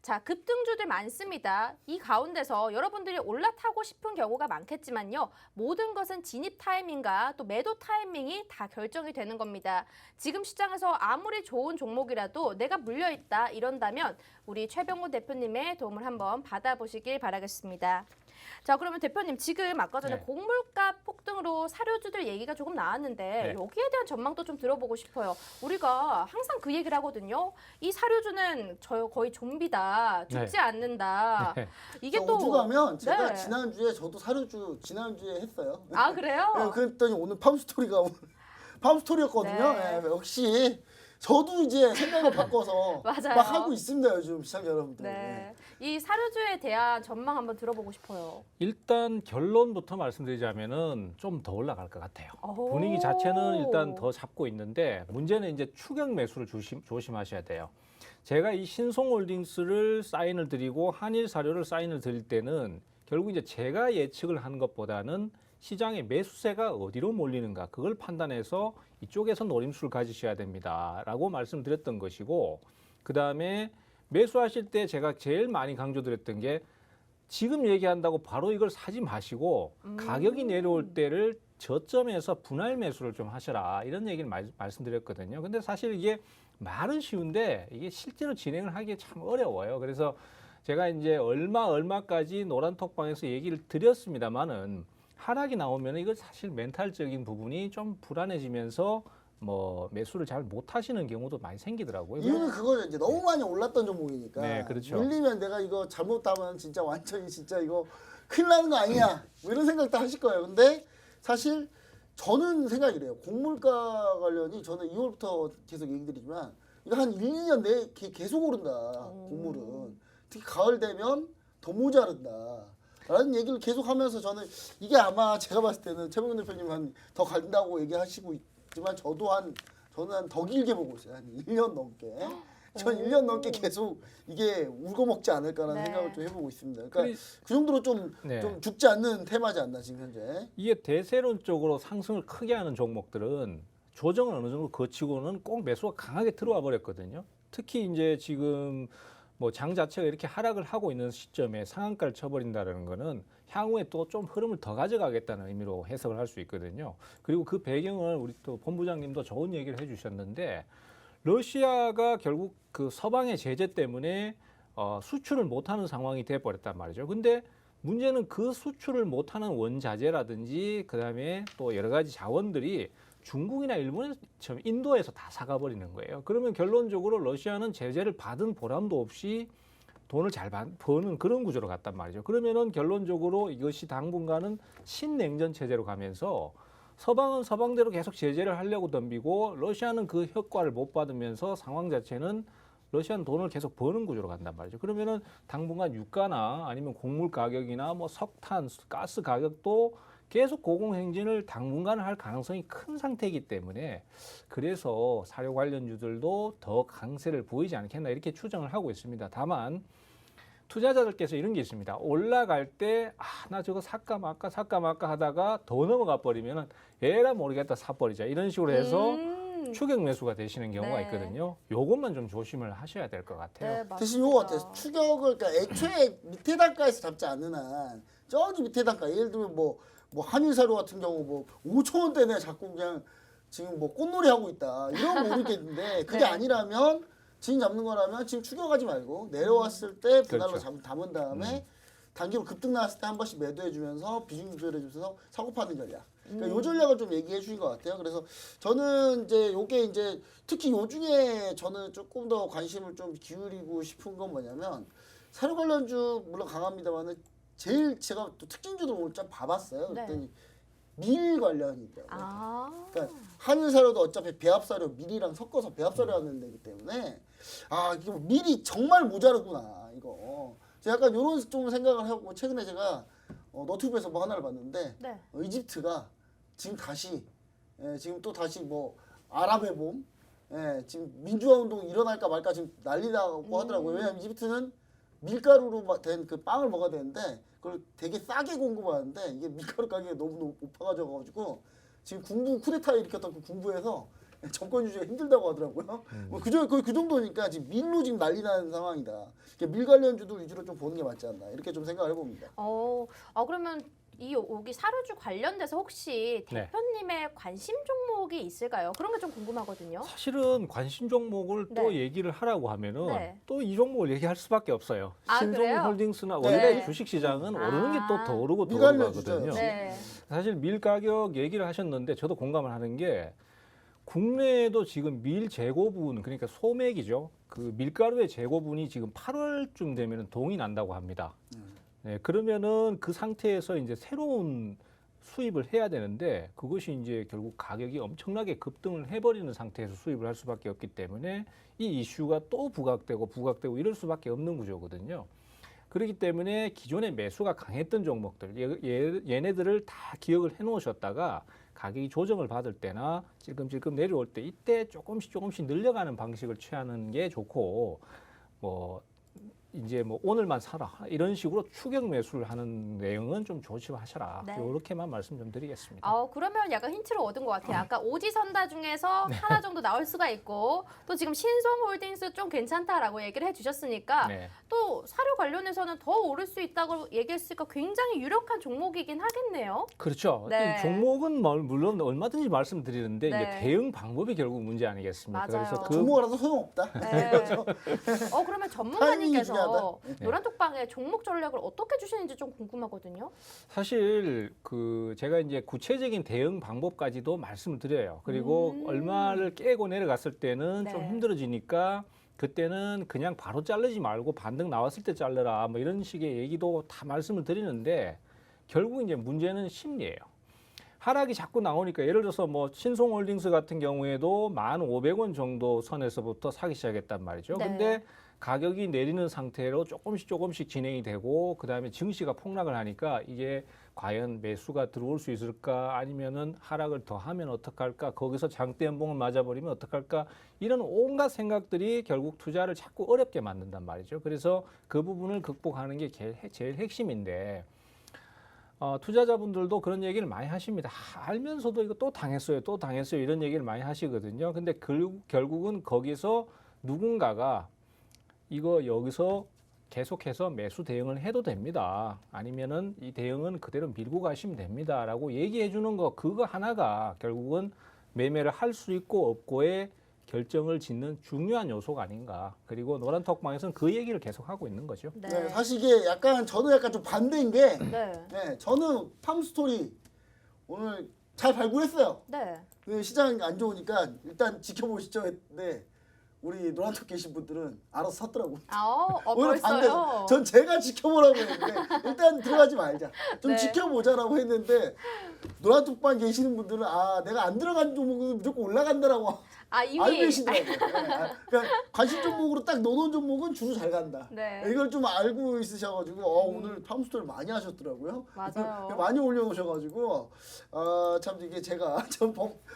자, 급등주들 많습니다. 이 가운데서 여러분들이 올라타고 싶은 경우가 많겠지만요. 모든 것은 진입 타이밍과 또 매도 타이밍이 다 결정이 되는 겁니다. 지금 시장에서 아무리 좋은 종목이라도 내가 물려있다 이런다면 우리 최병훈 대표님의 도움을 한번 받아보시길 바라겠습니다. 자, 그러면 대표님 지금 아까 전에 네. 곡물가 폭등으로 사료주들 얘기가 조금 나왔는데 네. 여기에 대한 전망도 좀 들어보고 싶어요. 우리가 항상 그 얘기를 하거든요. 이 사료주는 거의 좀비다. 죽지 네. 않는다. 네. 이게 저 또 우주 가면 제가 네. 지난주에 저도 사료주 지난주에 했어요. 아, 그래요? 네, 그랬더니 오늘 팜스토리가 오늘 팜스토리였거든요. 네. 네, 역시 저도 이제 생각을 바꿔서 맞아요. 막 하고 있습니다. 요즘 시청자 여러분들. 네. 이 사료주에 대한 전망 한번 들어보고 싶어요. 일단 결론부터 말씀드리자면은 좀 더 올라갈 것 같아요. 오. 분위기 자체는 일단 더 잡고 있는데 문제는 이제 추격 매수를 조심하셔야 돼요. 제가 이 신송홀딩스를 사인을 드리고 한일사료를 사인을 드릴 때는 결국 이제 제가 예측을 한 것보다는 시장의 매수세가 어디로 몰리는가 그걸 판단해서 이쪽에서 노림수를 가지셔야 됩니다라고 말씀드렸던 것이고, 그다음에 매수하실 때 제가 제일 많이 강조드렸던 게 지금 얘기한다고 바로 이걸 사지 마시고 가격이 내려올 때를 저점에서 분할 매수를 좀 하셔라 이런 얘기를 말씀드렸거든요. 근데 사실 이게 말은 쉬운데 이게 실제로 진행을 하기 참 어려워요. 그래서 제가 이제 얼마까지 노란톡방에서 얘기를 드렸습니다만은 하락이 나오면 이거 사실 멘탈적인 부분이 좀 불안해지면서 뭐 매수를 잘 못하시는 경우도 많이 생기더라고요. 이유는 그거죠. 이제 너무 많이 올랐던 종목이니까. 네, 그렇죠. 밀리면 내가 이거 잘못하면 진짜 완전히 진짜 이거 큰일 나는 거 아니야. 뭐 이런 생각도 하실 거예요. 근데 사실 저는 생각이 래요. 곡물가 관련이 저는 2월부터 계속 얘기 드리지만 이거 한 1, 2년 내에 계속 오른다. 곡물은. 특히 가을 되면 더 모자른다. 라는 얘기를 계속 하면서 저는 이게 아마 제가 봤을 때는 최병훈 대표님 한 더 간다고 얘기하시고 있지만 저는 한 더 길게 보고 있어요. 한 1년 넘게. 전 1년 넘게 계속 이게 울고 먹지 않을까라는 네. 생각을 좀 해보고 있습니다. 그러니까 그 정도로 좀 죽지 않는 테마지 않나 지금 현재. 이게 대세론적으로 상승을 크게 하는 종목들은 조정을 어느 정도 거치고는 꼭 매수가 강하게 들어와 버렸거든요. 특히 이제 지금 뭐 장 자체가 이렇게 하락을 하고 있는 시점에 상한가를 쳐버린다는 거는 향후에 또 좀 흐름을 더 가져가겠다는 의미로 해석을 할 수 있거든요. 그리고 그 배경을 우리 또 본부장님도 좋은 얘기를 해주셨는데, 러시아가 결국 그 서방의 제재 때문에 수출을 못하는 상황이 돼버렸단 말이죠. 근데 문제는 그 수출을 못하는 원자재라든지 그다음에 또 여러 가지 자원들이 중국이나 일본처럼 인도에서 다 사가버리는 거예요. 그러면 결론적으로 러시아는 제재를 받은 보람도 없이 돈을 잘 버는 그런 구조로 갔단 말이죠. 그러면은 결론적으로 이것이 당분간은 신냉전 체제로 가면서 서방은 서방대로 계속 제재를 하려고 덤비고 러시아는 그 효과를 못 받으면서 상황 자체는 러시아는 돈을 계속 버는 구조로 간단 말이죠. 그러면은 당분간 유가나 아니면 곡물 가격이나 뭐 석탄, 가스 가격도 계속 고공행진을 당분간 할 가능성이 큰 상태이기 때문에 그래서 사료 관련주들도 더 강세를 보이지 않겠나 이렇게 추정을 하고 있습니다. 다만 투자자들께서 이런 게 있습니다. 올라갈 때 나 저거 살까 말까 하다가 더 넘어가 버리면은 에라 모르겠다 사버리자 이런 식으로 해서 추격 매수가 되시는 경우가 네. 있거든요. 요것만 좀 조심을 하셔야 될 것 같아요. 네, 맞습니다. 대신 요거 같아요. 추격을 그러니까 애초에 밑에 단가에서 잡지 않는 한 저기 밑에 단가 예를 들면 뭐 한일사료 같은 경우 뭐 5천 원대네 자꾸 그냥 지금 뭐 꽃놀이 하고 있다 이런 모르겠는데 그게 네. 아니라면 지금 잡는 거라면 지금 추격하지 말고 내려왔을 때 분할로 그렇죠. 담은 다음에 단기로 급등 나왔을 때 한 번씩 매도해주면서 비중 조절해주면서 사고 파는 전략. 그러니까 요 전략을 좀 얘기해 주신 것 같아요. 그래서 저는 이제 요게 이제 특히 요 중에 저는 조금 더 관심을 좀 기울이고 싶은 건 뭐냐면 사료 관련주 물론 강합니다만은 제일 제가 또 특징주도 오늘 좀 봐봤어요. 네. 그랬더니 밀 관련이 있더라고요. 아. 그러니까 한일사료도 어차피 배합사료 밀이랑 섞어서 배합사료 하는 데기 때문에 이게 뭐 밀이 정말 모자르구나 이거. 제가 약간 이런 좀 생각을 하고 최근에 제가 너튜브에서 뭐 하나를 봤는데 네. 이집트가 지금 다시 지금 또 다시 뭐 아랍의 봄 지금 민주화 운동이 일어날까 말까 지금 난리나고 하더라고요. 왜냐하면 이집트는 밀가루로 된 그 빵을 먹어야 되는데 그걸 되게 싸게 공급하는데 이게 밀가루 가격이 너무 높아가지고 지금 군부 쿠데타 일으켰던 그 군부에서 정권 유지가 힘들다고 하더라고요. 거의 그 정도니까 지금 밀로 지금 난리 나는 상황이다. 밀 관련주들 위주로 좀 보는 게 맞지 않나 이렇게 좀 생각을 해봅니다. 그러면 여기 사료주 관련돼서 혹시 네. 대표님의 관심 종목이 있을까요? 그런 게 좀 궁금하거든요. 사실은 관심 종목을 또 네. 얘기를 하라고 하면은 네. 또 이 종목을 얘기할 수밖에 없어요. 아, 그래요? 신성홀딩스나 네. 원래 주식시장은 오르는 게 또 더 오르고 더 밀 관련주죠, 오르거든요. 역시. 네. 사실 밀 가격 얘기를 하셨는데 저도 공감을 하는 게 국내에도 지금 밀 재고분 그러니까 소맥이죠. 그 밀가루의 재고분이 지금 8월쯤 되면 동이 난다고 합니다. 네, 그러면은 그 상태에서 이제 새로운 수입을 해야 되는데 그것이 이제 결국 가격이 엄청나게 급등을 해버리는 상태에서 수입을 할 수밖에 없기 때문에 이 이슈가 또 부각되고 이럴 수밖에 없는 구조거든요. 그렇기 때문에 기존에 매수가 강했던 종목들 얘네들을 다 기억을 해놓으셨다가 가격이 조정을 받을 때나 찔끔찔끔 내려올 때 이때 조금씩 늘려가는 방식을 취하는 게 좋고 이제 오늘만 사라 이런 식으로 추격 매수를 하는 내용은 좀 조심하셔라. 네. 이렇게만 말씀 좀 드리겠습니다. 그러면 약간 힌트를 얻은 것 같아요. 아까 오지선다 중에서 하나 정도 나올 수가 있고 또 지금 신성홀딩스 좀 괜찮다라고 얘기를 해주셨으니까 네. 또 사료 관련해서는 더 오를 수 있다고 얘기했으니까 굉장히 유력한 종목이긴 하겠네요. 그렇죠. 네. 이 종목은 물론 얼마든지 말씀드리는데 네. 이제 대응 방법이 결국 문제 아니겠습니까? 맞아요. 그래서 종목 알아서 소용없다. 네. 그러면 전문가님께서 중요하다. 네. 노란톡방에 종목 전략을 어떻게 주시는지 좀 궁금하거든요. 사실 제가 이제 구체적인 대응 방법까지도 말씀을 드려요. 그리고 얼마를 깨고 내려갔을 때는 네. 좀 힘들어지니까 그때는 그냥 바로 자르지 말고 반등 나왔을 때 잘라라 뭐 이런 식의 얘기도 다 말씀을 드리는데 결국 이제 문제는 심리예요. 하락이 자꾸 나오니까 예를 들어서 신성홀딩스 같은 경우에도 1,500원 정도 선에서부터 사기 시작했단 말이죠. 네. 근데 가격이 내리는 상태로 조금씩 진행이 되고 그다음에 증시가 폭락을 하니까 이게 과연 매수가 들어올 수 있을까 아니면은 하락을 더 하면 어떡할까 거기서 장대 연봉을 맞아버리면 어떡할까 이런 온갖 생각들이 결국 투자를 자꾸 어렵게 만든단 말이죠. 그래서 그 부분을 극복하는 게 제일 핵심인데 투자자분들도 그런 얘기를 많이 하십니다. 알면서도 이거 또 당했어요 이런 얘기를 많이 하시거든요. 근데 결국은 거기서 누군가가 이거 여기서 계속해서 매수 대응을 해도 됩니다. 아니면은 이 대응은 그대로 밀고 가시면 됩니다라고 얘기해 주는 거 그거 하나가 결국은 매매를 할 수 있고 없고의 결정을 짓는 중요한 요소가 아닌가. 그리고 노란톡방에서는 그 얘기를 계속 하고 있는 거죠. 네. 네, 사실 이게 저도 약간 좀 반대인 게 네. 저는 팜스토리 오늘 잘 발굴했어요. 네. 시장이 안 좋으니까 일단 지켜보시죠 했는데 우리 노란톡 계신 분들은 알아서 샀더라고. 오늘 반대서 벌써요? 전 제가 지켜보라고 했는데 일단 들어가지 말자. 좀 네. 지켜보자라고 했는데 노란톡방 계시는 분들은 내가 안 들어간 종목은 무조건 올라간다라고 이미 알고 계시더라고요. 그러니까 관심 종목으로 딱 넣어놓은 종목은 주로 잘 간다. 네. 이걸 좀 알고 있으셔가지고 오늘 팜스토리 많이 하셨더라고요. 맞아요. 많이 올려놓으셔가지고 참 이게 제가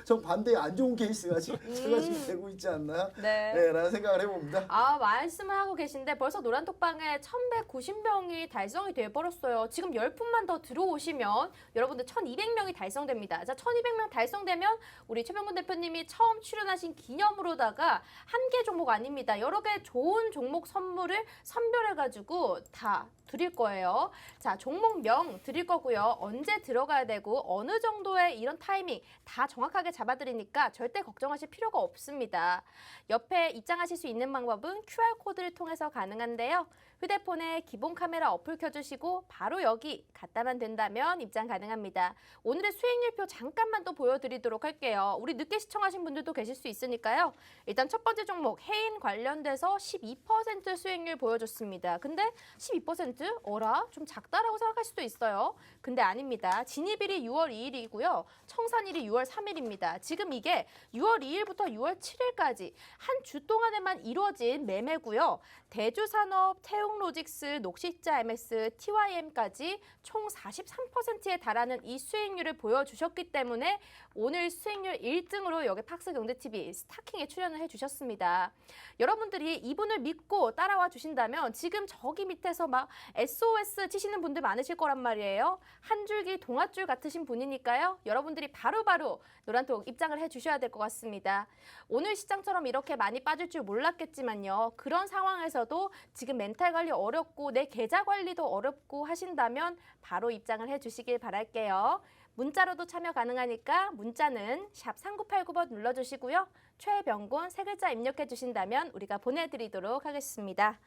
전 반대에 안 좋은 케이스가 제가 지금 되고 있지 않나 네. 라는 생각을 해봅니다. 말씀을 하고 계신데 벌써 노란톡방에 1190명이 달성이 돼버렸어요. 지금 10분만 더 들어오시면 여러분들 1200명이 달성됩니다. 자, 1200명 달성되면 우리 최병근 대표님이 처음 출연하신 기념으로다가 한 개 종목 아닙니다. 여러 개 좋은 종목 선물을 선별해가지고 다 드릴 거예요. 자, 종목명 드릴 거고요. 언제 들어가야 되고 어느 정도의 이런 타이밍 다 정확하게 잡아드리니까 절대 걱정하실 필요가 없습니다. 옆에 입장하실 수 있는 방법은 QR코드를 통해서 가능한데요. 휴대폰에 기본 카메라 어플 켜주시고 바로 여기 갖다만 된다면 입장 가능합니다. 오늘의 수익률표 잠깐만 또 보여드리도록 할게요. 우리 늦게 시청하신 분들도 계실 수 있으니까요. 일단 첫 번째 종목 해인 관련돼서 12% 수익률 보여줬습니다. 근데 12%? 어라? 좀 작다라고 생각할 수도 있어요. 근데 아닙니다. 진입일이 6월 2일이고요. 청산일이 6월 3일입니다. 지금 이게 6월 2일부터 6월 7일까지 한 주 동안에만 이루어진 매매고요. 대주산업, 태웅로직스, 녹십자 MX, TYM까지 총 43%에 달하는 이 수익률을 보여주셨기 때문에 오늘 수익률 1등으로 여기 팍스경제TV 스타킹에 출연을 해주셨습니다. 여러분들이 이분을 믿고 따라와 주신다면 지금 저기 밑에서 막 SOS 치시는 분들 많으실 거란 말이에요. 한 줄기 동아줄 같으신 분이니까요. 여러분들이 바로바로 노란톡 입장을 해주셔야 될 것 같습니다. 오늘 시장처럼 이렇게 많이 빠질 줄 몰랐겠지만요. 그런 상황에서도 지금 멘탈 관리 어렵고 내 계좌 관리도 어렵고 하신다면 바로 입장을 해주시길 바랄게요. 문자로도 참여 가능하니까 문자는 샵 3989번 눌러주시고요. 최병곤 3글자 입력해 주신다면 우리가 보내드리도록 하겠습니다.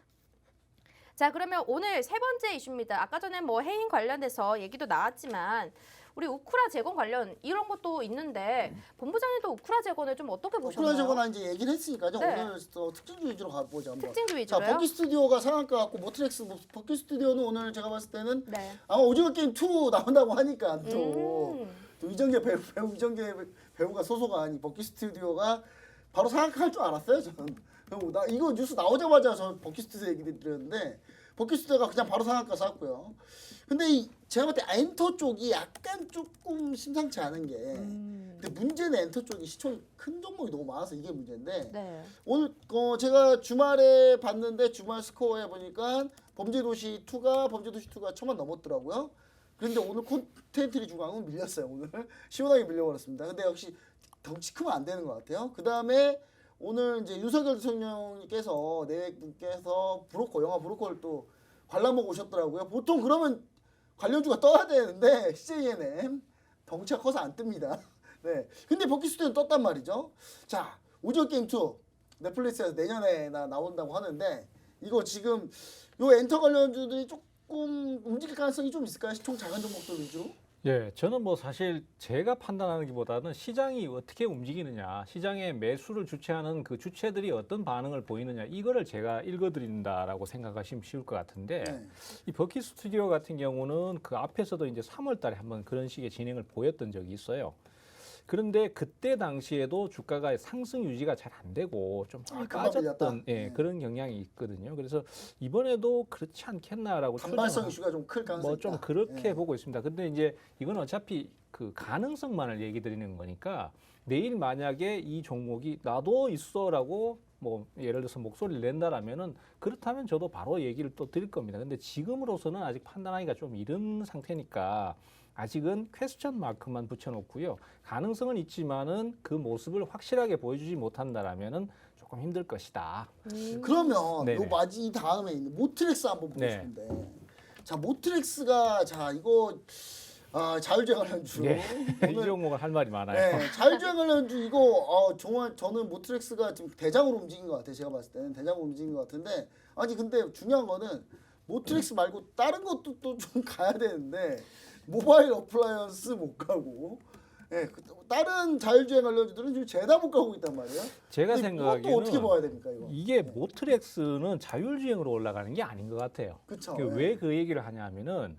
자, 그러면 오늘 세 번째 이슈입니다. 아까 전에 뭐 해임 관련돼서 얘기도 나왔지만 우리 우크라 재건 관련 이런 것도 있는데 본부장님도 우크라 재건을 좀 어떻게 보셨나요? 우크라 재건 이제 얘기를 했으니까요. 네. 오늘 또 특징주 위주로 가보자 한번. 특징주 자, 위주로요? 버키 스튜디오가 상한가 갖고 모트렉스 버키 스튜디오는 오늘 제가 봤을 때는 네. 아마 오징어 게임 2 나온다고 하니까 또 음. 이정재 배우 이정재 배우가 소속한 이 버키 스튜디오가 바로 상한가할 줄 알았어요. 저는 나 이거 뉴스 나오자마자 저 버키 스튜디오 얘기 드렸는데 버키 스튜디오가 그냥 바로 상한가 샀고요. 근데 제가 볼 때 엔터 쪽이 약간 조금 심상치 않은 게 근데 문제는 엔터 쪽이 시총이 큰 종목이 너무 많아서 이게 문제인데 네. 오늘 제가 주말에 봤는데 주말 스코어에 보니까 범죄도시 2가 1000만 넘었더라고요. 그런데 오늘 콘텐츠리 중앙은 밀렸어요. 오늘 시원하게 밀려버렸습니다. 근데 역시 덩치 크면 안 되는 것 같아요. 그 다음에 오늘 이제 윤석열 대통령께서 내외분께서 영화 브로커를 또 관람하고 오셨더라고요. 보통 그러면 관련주가 떠야 되는데 CJNM 덩치가 커서 안 뜹니다. 네. 근데 버키 스튜디오는 떴단 말이죠. 자, 오징어 게임 2 넷플릭스에서 내년에 나온다고 하는데 이거 지금 요 엔터 관련주들이 조금 움직일 가능성이 좀 있을까요? 시총 작은 종목들 위주로? 예, 저는 뭐 사실 제가 판단하는 것보다는 시장이 어떻게 움직이느냐, 시장의 매수를 주체하는 그 주체들이 어떤 반응을 보이느냐, 이거를 제가 읽어드린다라고 생각하시면 쉬울 것 같은데, 네. 이 버키 스튜디오 같은 경우는 그 앞에서도 이제 3월 달에 한번 그런 식의 진행을 보였던 적이 있어요. 그런데 그때 당시에도 주가가 상승 유지가 잘 안 되고 좀 금방 빠졌던 밀렸다. 그런 경향이 있거든요. 그래서 이번에도 그렇지 않겠나라고 단발성 이슈가 좀 클 가능성이 뭐 좀 있다. 그렇게 예. 보고 있습니다. 근데 이제 이건 어차피 그 가능성만을 얘기 드리는 거니까 내일 만약에 이 종목이 나도 있어라고 뭐 예를 들어서 목소리를 낸다라면은 그렇다면 저도 바로 얘기를 또 드릴 겁니다. 근데 지금으로서는 아직 판단하기가 좀 이른 상태니까 아직은 퀘스천 마크만 붙여놓고요. 가능성은 있지만은 그 모습을 확실하게 보여주지 못한다라면은 조금 힘들 것이다. 그러면 네네. 요 마지 다음에 있는 모트렉스 한번 보고 네. 싶은데 자 모트렉스가 자 이거 자율주행 관련주 네. 이 오늘 종목은 할 말이 많아요. 네, 자율주행 관련주 이거 정말 저는 모트렉스가 지금 대장으로 움직인 것 같아요. 제가 봤을 때는 대장으로 움직인 것 같은데 아니 근데 중요한 거는 모트렉스 말고 다른 것도 또 좀 가야 되는데 모바일 어플라이언스 못 가고 예, 다른 자율주행 관련주들은 지금 죄다 못 가고 있단 말이에요. 제가 근데 생각하기에는 이것도 어떻게 봐야 됩니까 이거? 이게 모트렉스는 자율주행으로 올라가는 게 아닌 것 같아요. 그쵸. 왜 그 얘기를 하냐면은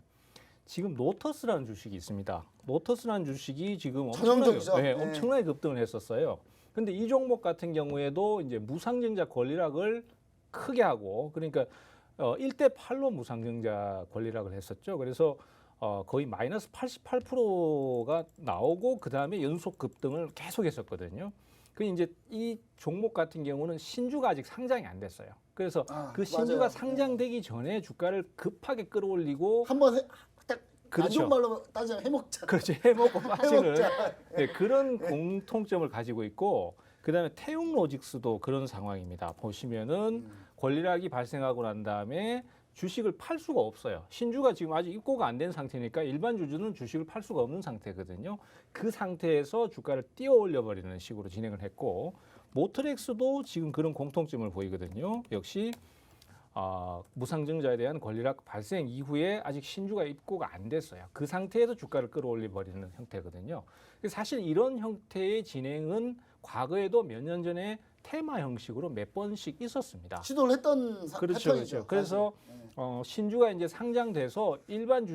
지금 노터스라는 주식이 있습니다. 노터스라는 주식이 지금 전형적이죠. 네. 엄청나게 급등을 했었어요. 근데 이 종목 같은 경우에도 이제 무상증자 권리락을 크게 하고 그러니까 1대 8로 무상증자 권리락을 했었죠. 그래서 거의 마이너스 88%가 나오고 그 다음에 연속 급등을 계속했었거든요. 그 이제 이 종목 같은 경우는 신주가 아직 상장이 안 됐어요. 그래서 그 신주가 맞아요. 상장되기 전에 주가를 급하게 끌어올리고 한번 딱 그렇죠. 나중 말로 따지면 해먹자. 그렇죠. 해먹고 빠지는 해먹자. 네, 그런 공통점을 가지고 있고 그다음에 태웅 로직스도 그런 상황입니다. 보시면은 권리락이 발생하고 난 다음에 주식을 팔 수가 없어요. 신주가 지금 아직 입고가 안 된 상태니까 일반 주주는 주식을 팔 수가 없는 상태거든요. 그 상태에서 주가를 띄어 올려 버리는 식으로 진행을 했고 모트렉스도 지금 그런 공통점을 보이거든요. 역시 무상증자에 대한 권리락 발생 이후에 아직 신주가 입고가 안 됐어요. 그 상태에서 주가를 끌어올려 버리는 형태거든요. 사실 이런 형태의 진행은 과거에도 몇 년 전에 테마 형식으로 몇 번씩 있었습니다. 시도를 했던 그렇죠, 패턴이죠. 그렇죠. 그래서 사실. 신주가 이제 상장돼서 일반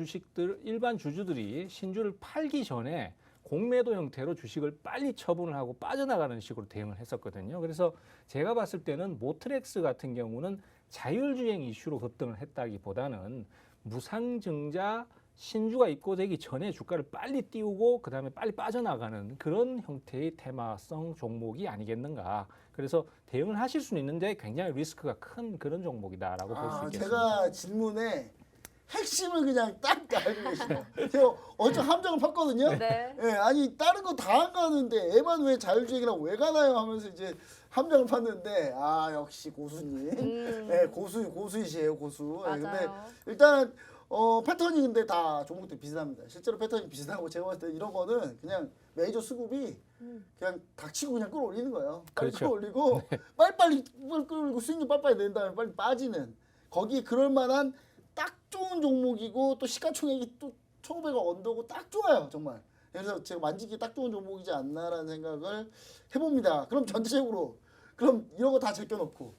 주주들이 신주를 팔기 전에 공매도 형태로 주식을 빨리 처분을 하고 빠져나가는 식으로 대응을 했었거든요. 그래서 제가 봤을 때는 모트렉스 같은 경우는 자율주행 이슈로 급등을 했다기보다는 무상증자 신주가 입고되기 전에 주가를 빨리 띄우고 그다음에 빨리 빠져나가는 그런 형태의 테마성 종목이 아니겠는가. 그래서 대응을 하실 수는 있는데 굉장히 리스크가 큰 그런 종목이다라고 볼 수 있겠습니다. 제가 질문에 핵심을 그냥 딱 알고 계시네요. 제가 어제 함정을 팠거든요. 네. 예, 아니 다른 거 다 안 가는데 애만 왜 자율주행이랑 왜 가나요 하면서 이제 함정을 팠는데 아 역시 고수님. 예, 고수이시에요 고수. 예, 근데 맞아요. 일단 패턴이 근데 다 종목들 비슷합니다. 실제로 패턴이 비슷하고 제가 봤을 때 이런 거는 그냥 메이저 수급이 그냥 닥치고 그냥 끌어올리는 거예요. 빨리 그렇죠. 끌어올리고 빨리빨리 끌어올리고 스윙도 빨리빨리 낸 다음에 빨리 빠지는 거기 그럴 만한 딱 좋은 종목이고 또 시가총액이 또 1,500억 언더고 딱 좋아요 정말. 그래서 제가 만지기 딱 좋은 종목이지 않나라는 생각을 해봅니다. 그럼 전체적으로 그럼 이런 거 다 제껴놓고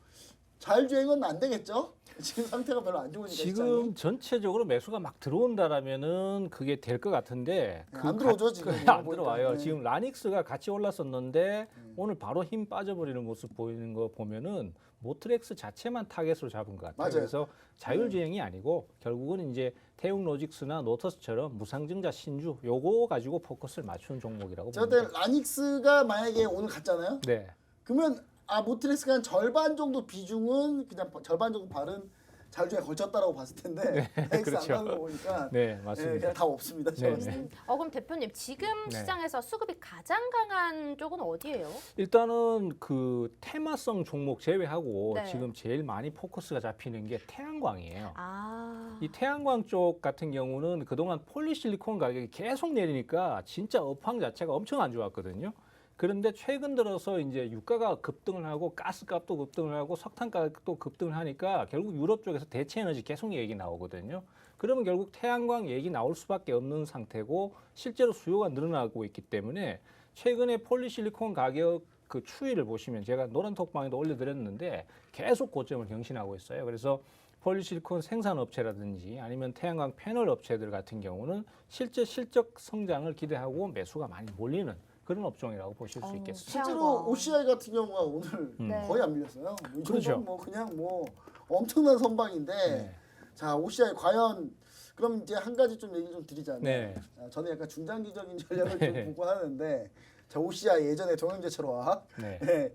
자율주행은 안 되겠죠? 지금 상태가 별로 안 좋으니까 시장이. 지금 전체적으로 매수가 막 들어온다라면은 그게 될 것 같은데 네, 안 들어오죠, 지금. 안 보니까. 들어와요. 네. 지금 라닉스가 같이 올랐었는데 오늘 바로 힘 빠져버리는 모습 보이는 거 보면은 모트렉스 자체만 타겟으로 잡은 것 같아요. 맞아요. 그래서 자율주행이 아니고 결국은 이제 태웅로직스나 노터스처럼 무상증자 신주 요거 가지고 포커스를 맞추는 종목이라고 제가 봅니다. 볼 때 라닉스가 만약에 오늘 갔잖아요. 네. 그러면 모트렉스가 한 절반 정도 비중은 그냥 절반 정도 발은 자율주행에 걸쳤다라고 봤을 텐데 엑스 그렇죠. 안 가는 거 보니까 네, 예, 맞습니다. 그냥 다 없습니다. 네, 제가 봤을 때. 네. 그럼 대표님 지금 네. 시장에서 수급이 가장 강한 쪽은 어디예요? 일단은 그 테마성 종목 제외하고 네. 지금 제일 많이 포커스가 잡히는 게 태양광이에요. 아, 이 태양광 쪽 같은 경우는 그동안 폴리실리콘 가격이 계속 내리니까 진짜 업황 자체가 엄청 안 좋았거든요. 그런데 최근 들어서 이제 유가가 급등을 하고 가스값도 급등을 하고 석탄 가격도 급등을 하니까 결국 유럽 쪽에서 대체 에너지 계속 얘기 나오거든요. 그러면 결국 태양광 얘기 나올 수밖에 없는 상태고 실제로 수요가 늘어나고 있기 때문에 최근에 폴리실리콘 가격 그 추이를 보시면 제가 노란톡방에도 올려드렸는데 계속 고점을 경신하고 있어요. 그래서 폴리실리콘 생산업체라든지 아니면 태양광 패널 업체들 같은 경우는 실제 실적 성장을 기대하고 매수가 많이 몰리는 그런 업종이라고 보실 수 있겠습니다. 실제로 태양광. OCI 같은 경우가 오늘 네. 거의 안 밀렸어요. 이 그렇죠. 정도면 뭐 그냥 뭐 엄청난 선방인데 네. 자 OCI 과연 그럼 이제 한 가지 좀 얘기 좀 드리자면 네. 저는 약간 중장기적인 전략을 좀 보고 하는데 자 OCI 예전에 동영제철화 네. 네.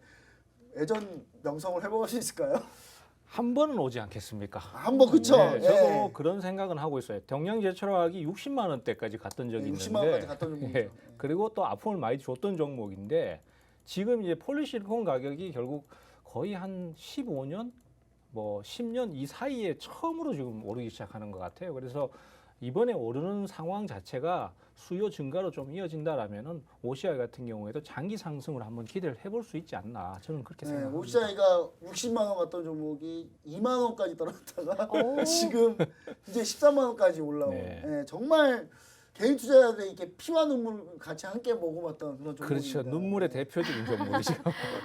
예전 명성을 회복할 수 있을까요? 한 번은 오지 않겠습니까? 한번 그쵸? 네, 저도 예. 그런 생각은 하고 있어요. 동양제철화학이 60만 원대까지 갔던 적이 60만 있는데, 원까지 갔던 종목이죠. 예, 그리고 또 아픔을 많이 줬던 종목인데 지금 이제 폴리실리콘 가격이 결국 거의 한 15년, 뭐 10년 이 사이에 처음으로 지금 오르기 시작하는 것 같아요. 그래서 이번에 오르는 상황 자체가 수요 증가로 좀 이어진다라면은 OCI 같은 경우에도 장기 상승을 한번 기대를 해볼 수 있지 않나 저는 그렇게 네, 생각합니다. OCI가 60만 원 갔던 종목이 2만 원까지 떨어졌다가 오. 지금 이제 13만 원까지 올라온. 네. 네, 정말 개인 투자자들 이렇게 피와 눈물 같이 함께 먹어봤던 그런 종목입니다. 그렇죠. 눈물의 대표적인 종목이죠.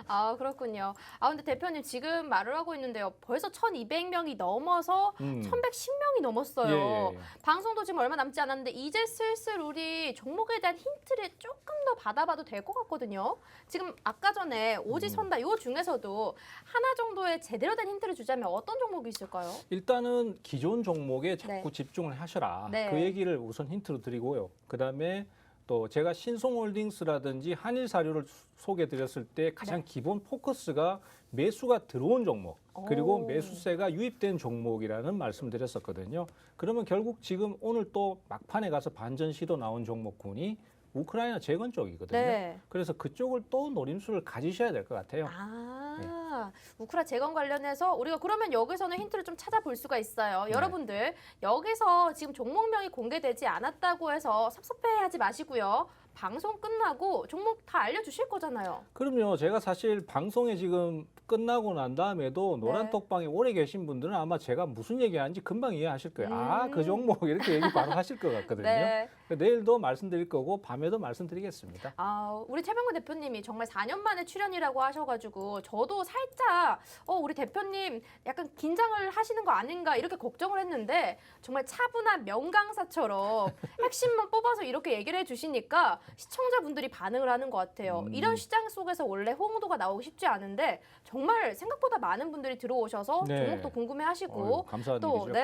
아 그렇군요. 근데 대표님 지금 말을 하고 있는데요. 벌써 1,200명이 넘어서 1,110명이 넘었어요. 예, 예. 방송도 지금 얼마 남지 않았는데 이제 슬슬 우리 종목에 대한 힌트를 조금 더 받아봐도 될 것 같거든요. 지금 아까 전에 오지선다 요 중에서도 하나 정도의 제대로 된 힌트를 주자면 어떤 종목이 있을까요? 일단은 기존 종목에 자꾸 네. 집중을 하셔라. 네. 그 얘기를 우선 힌트로 드리고요. 그다음에 또 제가 신송홀딩스라든지 한일사료를 소개드렸을 때 가장 네. 기본 포커스가 매수가 들어온 종목 그리고 오. 매수세가 유입된 종목이라는 말씀드렸었거든요. 그러면 결국 지금 오늘 또 막판에 가서 반전 시도 나온 종목군이 우크라이나 재건 쪽이거든요. 네. 그래서 그쪽을 또 노림수를 가지셔야 될 것 같아요. 우크라 재건 관련해서 우리가 그러면 여기서는 힌트를 좀 찾아볼 수가 있어요. 여러분들 여기서 지금 종목명이 공개되지 않았다고 해서 섭섭해하지 마시고요. 방송 끝나고 종목 다 알려주실 거잖아요. 그럼요. 제가 사실 방송에 지금 끝나고 난 다음에도 노란톡방에 오래 계신 분들은 아마 제가 무슨 얘기하는지 금방 이해하실 거예요. 아, 그 종목 이렇게 얘기 바로 하실 것 같거든요. 네. 내일도 말씀드릴 거고 밤에도 말씀드리겠습니다. 우리 최병근 대표님이 정말 4년 만에 출연이라고 하셔가지고 저도 살짝 우리 대표님 약간 긴장을 하시는 거 아닌가 이렇게 걱정을 했는데 정말 차분한 명강사처럼 핵심만 뽑아서 이렇게 얘기를 해주시니까 시청자분들이 반응을 하는 것 같아요. 이런 시장 속에서 원래 호응도가 나오기 쉽지 않은데 정말 생각보다 많은 분들이 들어오셔서 네. 종목도 궁금해하시고 어휴, 감사한 또 일이죠.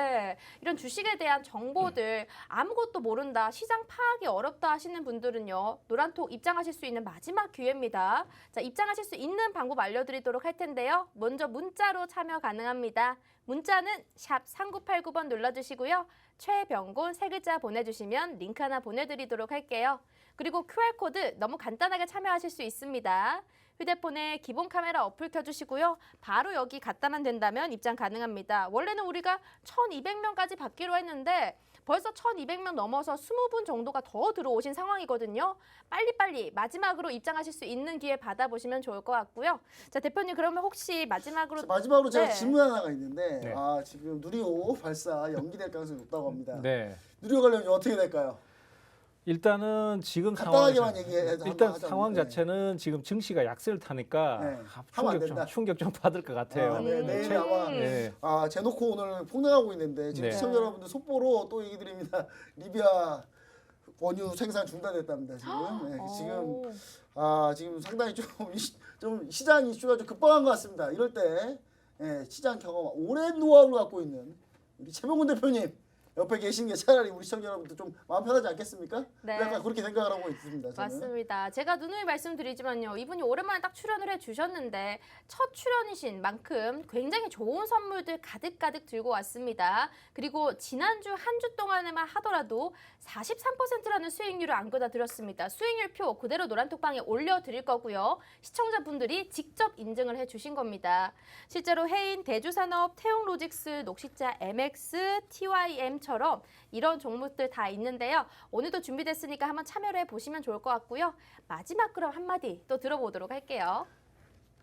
이런 주식에 대한 정보들 아무것도 모른다 시장 파악이 어렵다 하시는 분들은요 노란톡 입장하실 수 있는 마지막 기회입니다. 자 입장하실 수 있는 방법 알려드리도록 할 텐데요. 먼저 문자로 참여 가능합니다. 문자는 샵 3989번 눌러주시고요. 최병곤 세 글자 보내주시면 링크 하나 보내드리도록 할게요. 그리고 QR코드 너무 간단하게 참여하실 수 있습니다. 휴대폰에 기본 카메라 어플 켜주시고요. 바로 여기 갖다만 된다면 입장 가능합니다. 원래는 우리가 1,200명까지 받기로 했는데 벌써 1,200명 넘어서 20분 정도가 더 들어오신 상황이거든요. 빨리빨리 마지막으로 입장하실 수 있는 기회 받아보시면 좋을 것 같고요. 자, 대표님 그러면 혹시 마지막으로 제가 네. 질문 하나가 있는데 네. 지금 누리호 발사 연기될 가능성이 높다고 합니다. 네. 누리호 관련이 어떻게 될까요? 일단은 지금 간단하게만 상황에서 얘기해도 일단 한번 상황 하자면, 자체는 지금 증시가 약세를 타니까 네. 하면 안 된다. 충격 좀 받을 것 같아요. 네, 내일 아마 네. 제놓고 오늘 폭등하고 있는데 지금 네. 시청자 여러분들 속보로 또 얘기 드립니다. 리비아 원유 생산 중단됐답니다. 지금 지금 지금 상당히 좀 시장 이슈가 좀 급박한 것 같습니다. 이럴 때 시장 경험 오랜 노하우를 갖고 있는 우리 최병곤 대표님 옆에 계시는 게 차라리 우리 시청자 여러분들 좀 마음 편하지 않겠습니까? 네. 약간 그렇게 생각을 하고 있습니다. 저는. 맞습니다. 제가 누누이 말씀드리지만요. 이분이 오랜만에 딱 출연을 해주셨는데 첫 출연이신 만큼 굉장히 좋은 선물들 가득가득 들고 왔습니다. 그리고 지난주 한 주 동안에만 하더라도 43%라는 수익률을 안겨다 드렸습니다. 수익률 표 그대로 노란톡방에 올려드릴 거고요. 시청자분들이 직접 인증을 해주신 겁니다. 실제로 해인, 대주산업, 태용로직스, 녹시자, MX, TYM처럼 이런 종목들 다 있는데요. 오늘도 준비됐으니까 한번 참여를 해보시면 좋을 것 같고요. 마지막 그럼 한마디 또 들어보도록 할게요.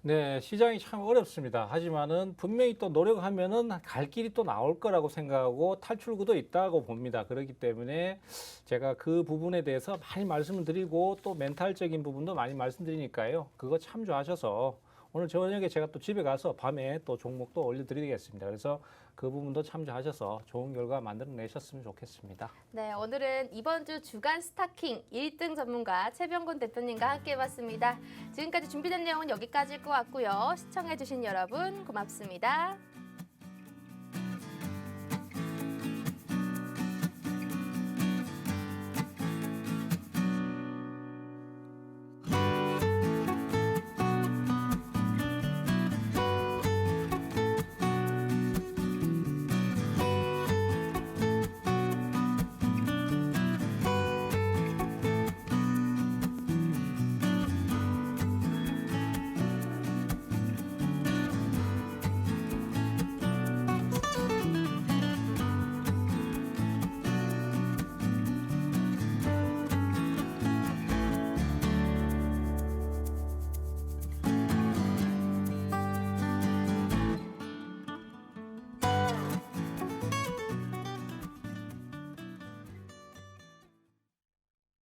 네, 시장이 참 어렵습니다. 하지만은 분명히 또 노력하면은 갈 길이 또 나올 거라고 생각하고 탈출구도 있다고 봅니다. 그렇기 때문에 제가 그 부분에 대해서 많이 말씀을 드리고 또 멘탈적인 부분도 많이 말씀드리니까요. 그거 참조하셔서 오늘 저녁에 제가 또 집에 가서 밤에 또 종목도 올려드리겠습니다. 그래서 그 부분도 참조하셔서 좋은 결과 만들어내셨으면 좋겠습니다. 네, 오늘은 이번 주 주간 스타킹 1등 전문가 최병곤 대표님과 함께 해봤습니다. 지금까지 준비된 내용은 여기까지일 것 같고요. 시청해주신 여러분 고맙습니다.